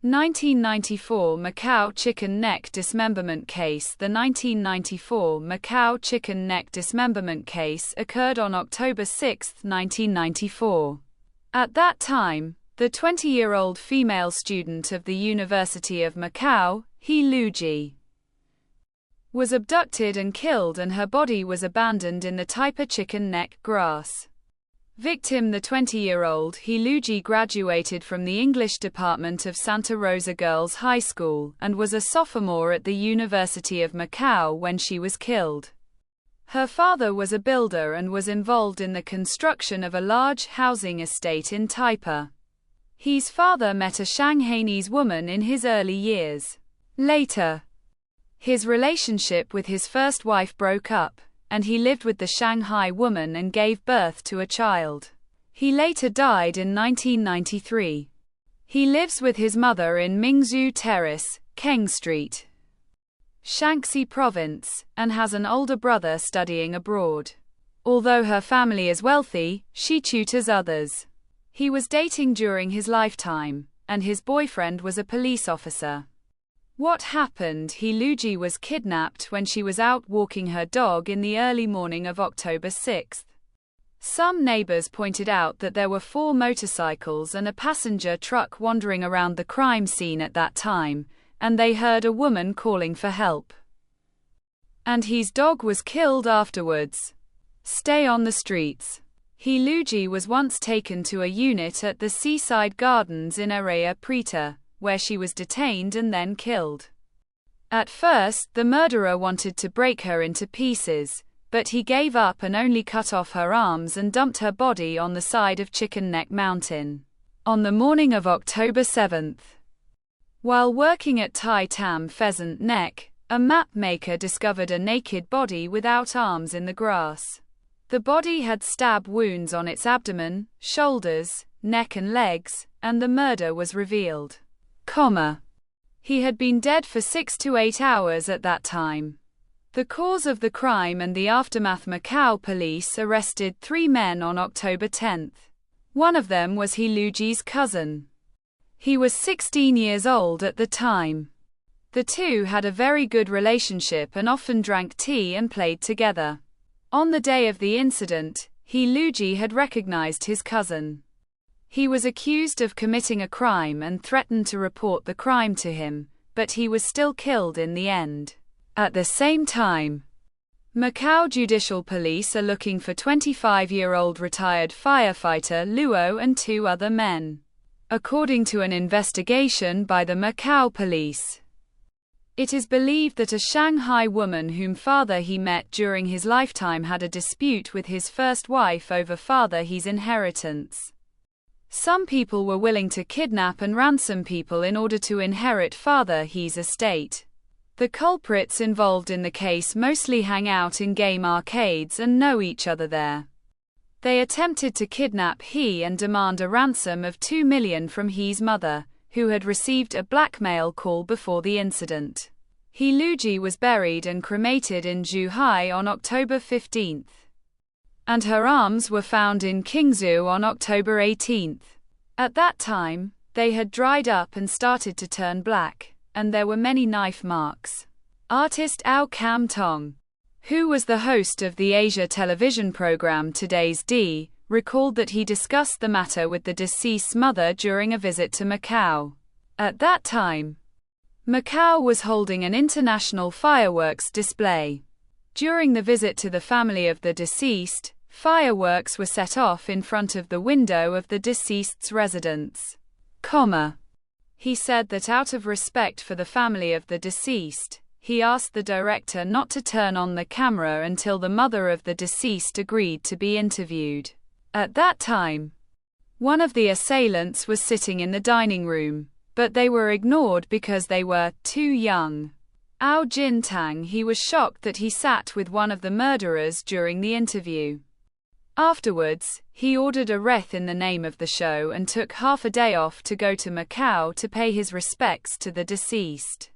1994 Macau chicken neck dismemberment case. The 1994 Macau chicken neck dismemberment case occurred on October 6, 1994. At that time, the 20-year-old female student of the University of Macau, He Luji, was abducted and killed, and her body was abandoned in the Taipa chicken neck grass. Victim: the 20-year-old He Luji graduated from the English department of Santa Rosa Girls High School, and was a sophomore at the University of Macau when she was killed. Her father was a builder and was involved in the construction of a large housing estate in Taipa. He's father met a Shanghainese woman in his early years. Later, his relationship with his first wife broke up, and he lived with the Shanghai woman and gave birth to a child. He later died in 1993. He lives with his mother in Mingzhu Terrace, Keng Street, Shaanxi Province, and has an older brother studying abroad. Although her family is wealthy, she tutors others. He was dating during his lifetime, and his boyfriend was a police officer. What happened? He Luji was kidnapped when she was out walking her dog in the early morning of October 6. Some neighbors pointed out that there were 4 motorcycles and a passenger truck wandering around the crime scene at that time, and they heard a woman calling for help. And his dog was killed afterwards. Stay on the streets. He Luji was once taken to a unit at the Seaside Gardens in Area Preta, where she was detained and then killed. At first, the murderer wanted to break her into pieces, but he gave up and only cut off her arms and dumped her body on the side of Chicken Neck Mountain. On the morning of October 7, while working at Tai Tam Pheasant Neck, a map maker discovered a naked body without arms in the grass. The body had stab wounds on its abdomen, shoulders, neck and legs, and the murder was revealed. He had been dead for 6 to 8 hours at that time. The cause of the crime and the aftermath: Macau police arrested 3 men on October 10. One of them was He Luji's cousin. He was 16 years old at the time. The two had a very good relationship and often drank tea and played together. On the day of the incident, He Luji had recognized his cousin. He was accused of committing a crime and threatened to report the crime to him, but he was still killed in the end. At the same time, Macau Judicial Police are looking for 25-year-old retired firefighter Luo and 2 other men, according to an investigation by the Macau police. It is believed that a Shanghai woman whom Father He met during his lifetime had a dispute with his first wife over Father He's inheritance. Some people were willing to kidnap and ransom people in order to inherit Father He's estate. The culprits involved in the case mostly hang out in game arcades and know each other there. They attempted to kidnap He and demand a ransom of 2 million from He's mother, who had received a blackmail call before the incident. He Luji was buried and cremated in Zhuhai on October 15. And her arms were found in Qingzhou on October 18. At that time, they had dried up and started to turn black, and there were many knife marks. Artist Ao Kam Tong, who was the host of the Asia television program Today's D, recalled that he discussed the matter with the deceased's mother during a visit to Macau. At that time, Macau was holding an international fireworks display. During the visit to the family of the deceased, fireworks were set off in front of the window of the deceased's residence. He said that out of respect for the family of the deceased, he asked the director not to turn on the camera until the mother of the deceased agreed to be interviewed. At that time, one of the assailants was sitting in the dining room, but they were ignored because they were too young. Ao Jintang, he was shocked that he sat with one of the murderers during the interview. Afterwards, he ordered a wreath in the name of the show and took half a day off to go to Macau to pay his respects to the deceased.